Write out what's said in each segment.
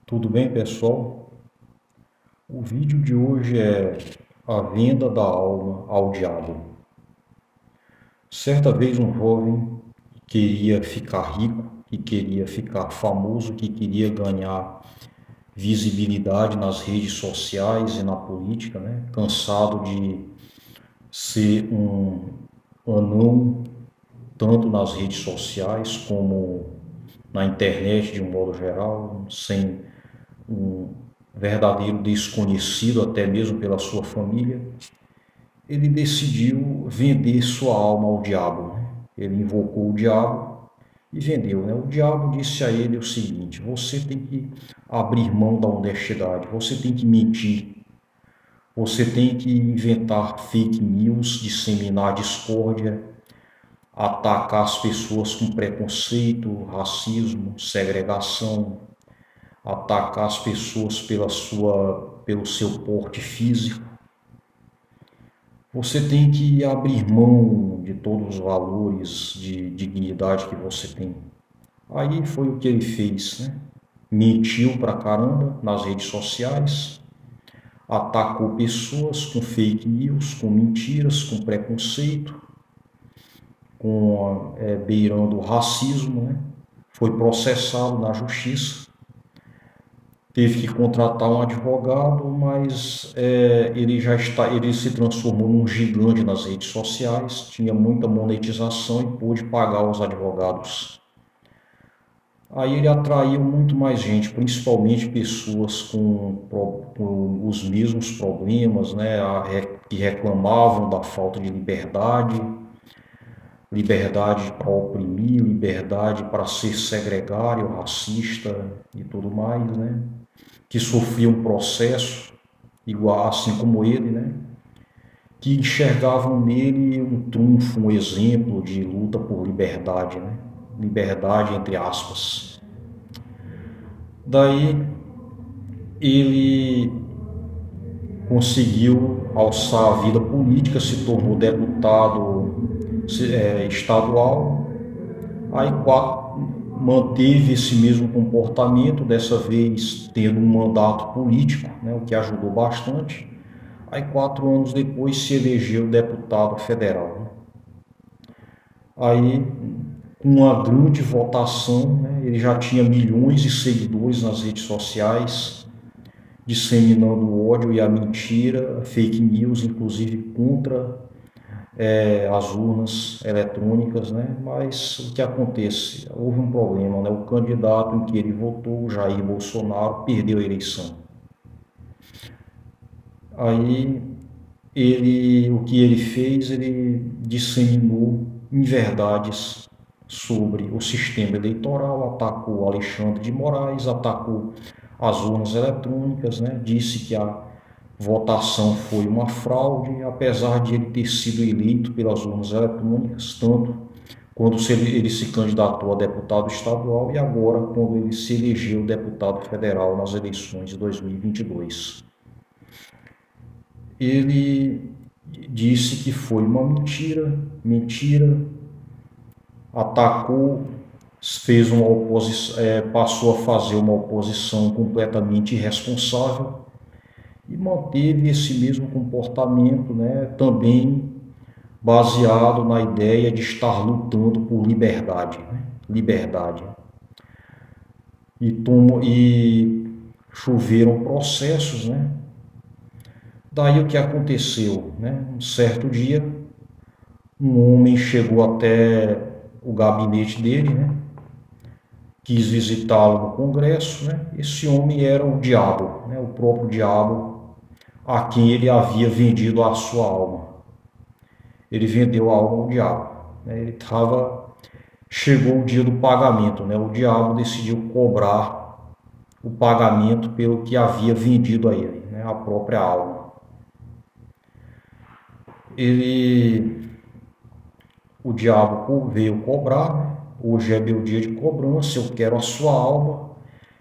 Tudo bem, pessoal? O vídeo de hoje é a venda da alma ao diabo. Certa vez um jovem queria ficar rico, que queria ficar famoso, que queria ganhar visibilidade nas redes sociais e na política, né? Cansado de ser um anão tanto nas redes sociais como na internet de um modo geral, sem um verdadeiro desconhecido, até mesmo pela sua família, ele decidiu vender sua alma ao diabo, né? Ele invocou o diabo e vendeu, né? O diabo disse a ele o seguinte: você tem que abrir mão da honestidade, você tem que mentir, você tem que inventar fake news, disseminar discórdia, atacar as pessoas com preconceito, racismo, segregação, atacar as pessoas pelo seu porte físico. Você tem que abrir mão de todos os valores de dignidade que você tem. Aí foi o que ele fez, né? Mentiu pra caramba nas redes sociais, atacou pessoas com fake news, com mentiras, com preconceito, beirando o racismo, né? Foi processado na justiça, teve que contratar um advogado, mas ele se transformou num gigante nas redes sociais, tinha muita monetização e pôde pagar os advogados. Aí ele atraiu muito mais gente, principalmente pessoas com os mesmos problemas, né, que reclamavam da falta de liberdade, liberdade para oprimir, liberdade para ser segregário, racista e tudo mais, né? Que sofriam um processo igual, assim como ele, né? Que enxergavam nele um trunfo, um exemplo de luta por liberdade, né? Liberdade entre aspas. Daí ele conseguiu alçar a vida política, se tornou deputado estadual, aí manteve esse mesmo comportamento, dessa vez tendo um mandato político, né, o que ajudou bastante. Aí 4 anos depois se elegeu deputado federal. Aí, com uma grande votação, né, ele já tinha milhões de seguidores nas redes sociais, disseminando o ódio e a mentira, fake news, inclusive contra as urnas eletrônicas, né? Mas o que acontece? Houve um problema, né? O candidato em que ele votou, Jair Bolsonaro, perdeu a eleição. Aí o que ele fez, ele disseminou inverdades sobre o sistema eleitoral, atacou Alexandre de Moraes, atacou as urnas eletrônicas, né? Disse que a votação foi uma fraude, apesar de ele ter sido eleito pelas urnas eletrônicas, tanto quando ele se candidatou a deputado estadual e agora quando ele se elegeu deputado federal nas eleições de 2022. Ele disse que foi uma mentira, atacou, fez uma oposição, passou a fazer uma oposição completamente irresponsável e manteve esse mesmo comportamento, né, também baseado na ideia de estar lutando por liberdade, né? Liberdade. E choveram processos, né? Daí o que aconteceu, né? Um certo dia, um homem chegou até o gabinete dele, né? Quis visitá-lo no Congresso, né? Esse homem era o diabo, né? O próprio diabo a quem ele havia vendido a sua alma. Ele vendeu a alma ao diabo, né? Chegou o dia do pagamento, né? O diabo decidiu cobrar o pagamento pelo que havia vendido a ele, né? A própria alma. O diabo veio cobrar, né? Hoje é meu dia de cobrança, eu quero a sua alma.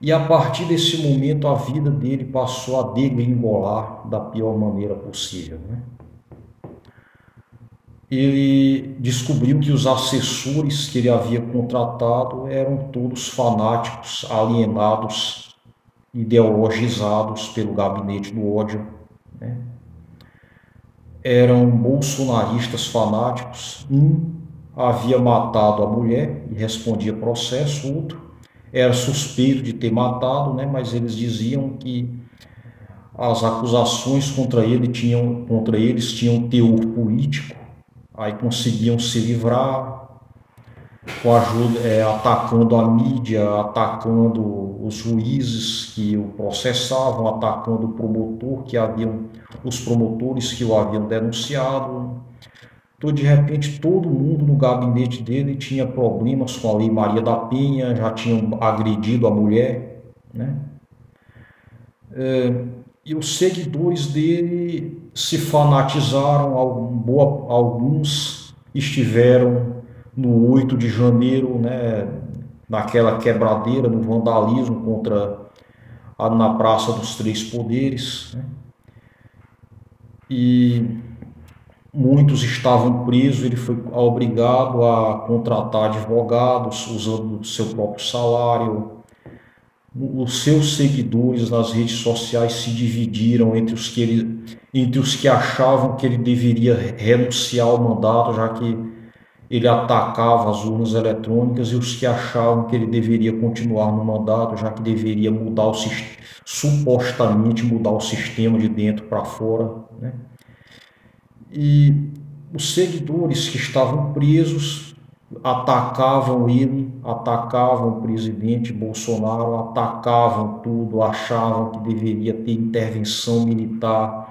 E a partir desse momento a vida dele passou a degringolar da pior maneira possível, né? Ele descobriu que os assessores que ele havia contratado eram todos fanáticos, alienados ideologizados pelo gabinete do ódio, né? Eram bolsonaristas fanáticos. Um havia matado a mulher e respondia processo, outro era suspeito de ter matado, né? Mas eles diziam que as acusações contra eles tinham teor político, aí conseguiam se livrar com ajuda, atacando a mídia, atacando os juízes que o processavam, atacando o promotor os promotores que o haviam denunciado. Então, de repente, todo mundo no gabinete dele tinha problemas com a Lei Maria da Penha, já tinham agredido a mulher, né? E os seguidores dele se fanatizaram, alguns estiveram no 8 de janeiro, né, naquela quebradeira, no vandalismo na Praça dos Três Poderes, né? E muitos estavam presos, ele foi obrigado a contratar advogados, usando o seu próprio salário. Os seus seguidores nas redes sociais se dividiram entre os que achavam que ele deveria renunciar ao mandato, já que ele atacava as urnas eletrônicas, e os que achavam que ele deveria continuar no mandato, já que deveria supostamente mudar o sistema de dentro para fora, né? E os seguidores que estavam presos atacavam ele, atacavam o presidente Bolsonaro, atacavam tudo, achavam que deveria ter intervenção militar,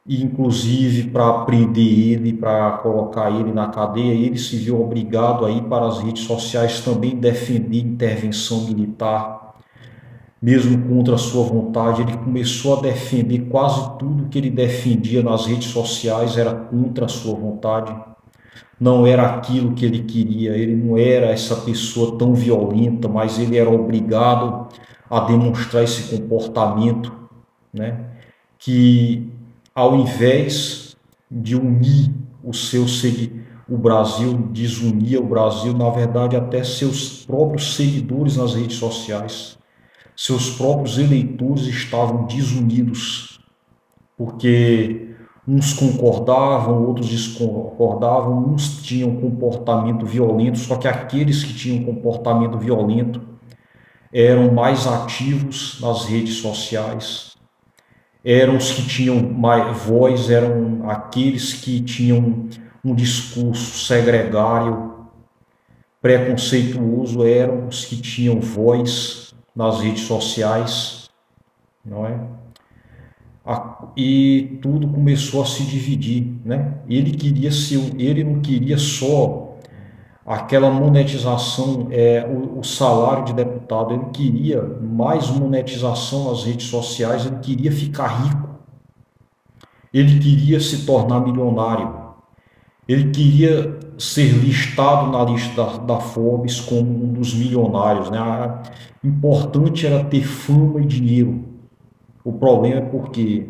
e inclusive para prender ele, para colocar ele na cadeia. Ele se viu obrigado a ir para as redes sociais também defender intervenção militar, mesmo contra a sua vontade. Ele começou a defender quase tudo que ele defendia nas redes sociais era contra a sua vontade. Não era aquilo que ele queria, ele não era essa pessoa tão violenta, mas ele era obrigado a demonstrar esse comportamento, né? Que ao invés de unir o Brasil, desunia o Brasil, na verdade até seus próprios seguidores nas redes sociais, seus próprios eleitores estavam desunidos, porque uns concordavam, outros discordavam, uns tinham comportamento violento, só que aqueles que tinham comportamento violento eram mais ativos nas redes sociais, eram os que tinham mais voz, eram aqueles que tinham um discurso segregário, preconceituoso, eram os que tinham voz nas redes sociais, não é? E tudo começou a se dividir, né? Ele não queria só aquela monetização, o salário de deputado, ele queria mais monetização nas redes sociais, ele queria ficar rico, ele queria se tornar milionário, ele queria ser listado na lista da Forbes como um dos milionários, né? Importante era ter fama e dinheiro. O problema é porque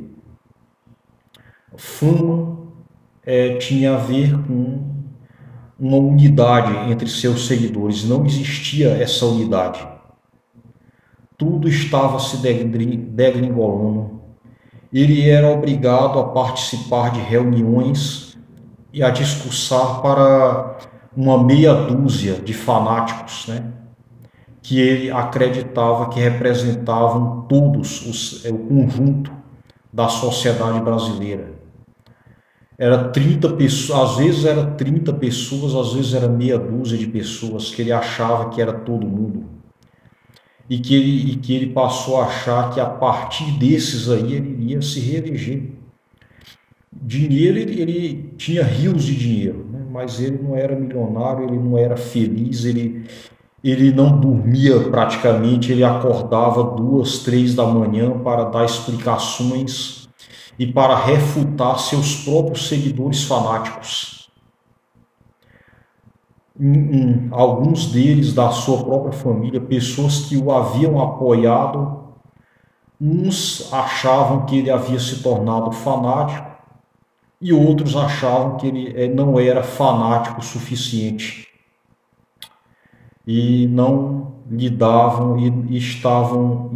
fama tinha a ver com uma unidade entre seus seguidores. Não existia essa unidade. Tudo estava se degringolando. Ele era obrigado a participar de reuniões e a discursar para uma meia dúzia de fanáticos, né? Que ele acreditava que representavam o conjunto da sociedade brasileira. Era 30 pessoas, às vezes era 30 pessoas, às vezes era meia dúzia de pessoas que ele achava que era todo mundo. E que ele passou a achar que a partir desses aí ele iria se reeleger. Dinheiro, ele tinha rios de dinheiro, né? Mas ele não era milionário, ele não era feliz, ele não dormia praticamente, ele acordava 2, 3 da manhã para dar explicações e para refutar seus próprios seguidores fanáticos. Alguns deles da sua própria família, pessoas que o haviam apoiado, uns achavam que ele havia se tornado fanático e outros achavam que ele não era fanático o suficiente. e não lhe davam e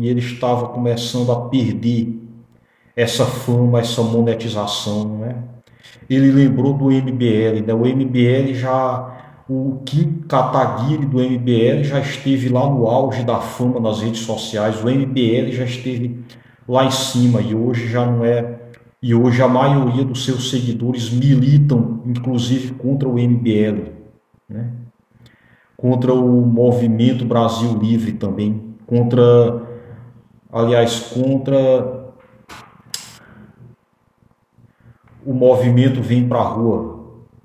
ele estava começando a perder essa fama, essa monetização, né? Ele lembrou do MBL, né? O MBL o Kim Kataguiri do MBL já esteve lá no auge da fama nas redes sociais, o MBL já esteve lá em cima e hoje já não é, e hoje a maioria dos seus seguidores militam, inclusive contra o MBL, né? Contra o Movimento Brasil Livre também, contra o movimento Vem Pra Rua,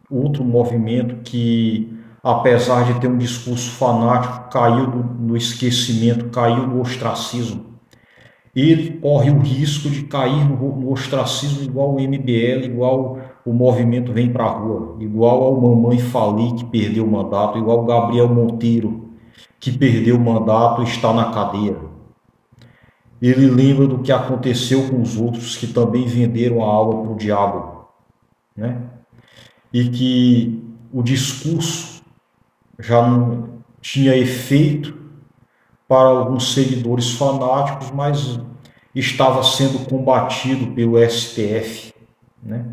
outro movimento que, apesar de ter um discurso fanático, caiu no esquecimento, caiu no ostracismo. Ele corre o risco de cair no ostracismo igual o MBL, igual o movimento Vem Pra Rua, igual ao Mamãe Falei, que perdeu o mandato, igual o Gabriel Monteiro, que perdeu o mandato e está na cadeia. Ele lembra do que aconteceu com os outros que também venderam a alma para o diabo, né? E que o discurso já não tinha efeito para alguns seguidores fanáticos, mas estava sendo combatido pelo STF, né?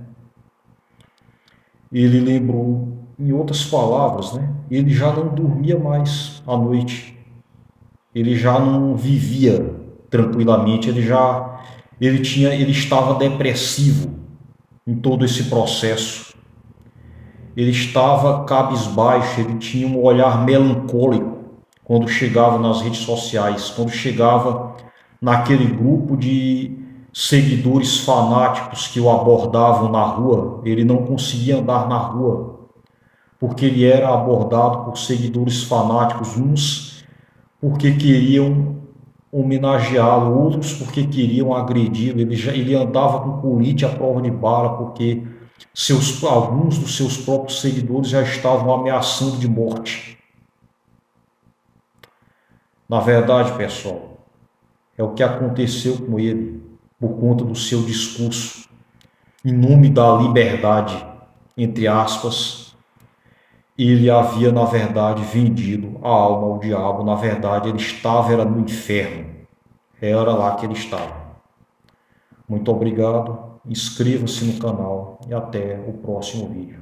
Ele lembrou, em outras palavras, né? Ele já não dormia mais à noite, ele já não vivia tranquilamente, ele estava depressivo em todo esse processo. Ele estava cabisbaixo, ele tinha um olhar melancólico quando chegava nas redes sociais, quando chegava naquele grupo de seguidores fanáticos que o abordavam na rua. Ele não conseguia andar na rua, porque ele era abordado por seguidores fanáticos, uns porque queriam homenageá-lo, outros porque queriam agredi-lo. Ele andava com colite à prova de bala, porque alguns dos seus próprios seguidores já estavam ameaçando de morte. Na verdade, pessoal, é o que aconteceu com ele por conta do seu discurso em nome da liberdade, entre aspas. Ele havia, na verdade, vendido a alma ao diabo. Na verdade, ele era no inferno. Era lá que ele estava. Muito obrigado. Inscreva-se no canal e até o próximo vídeo.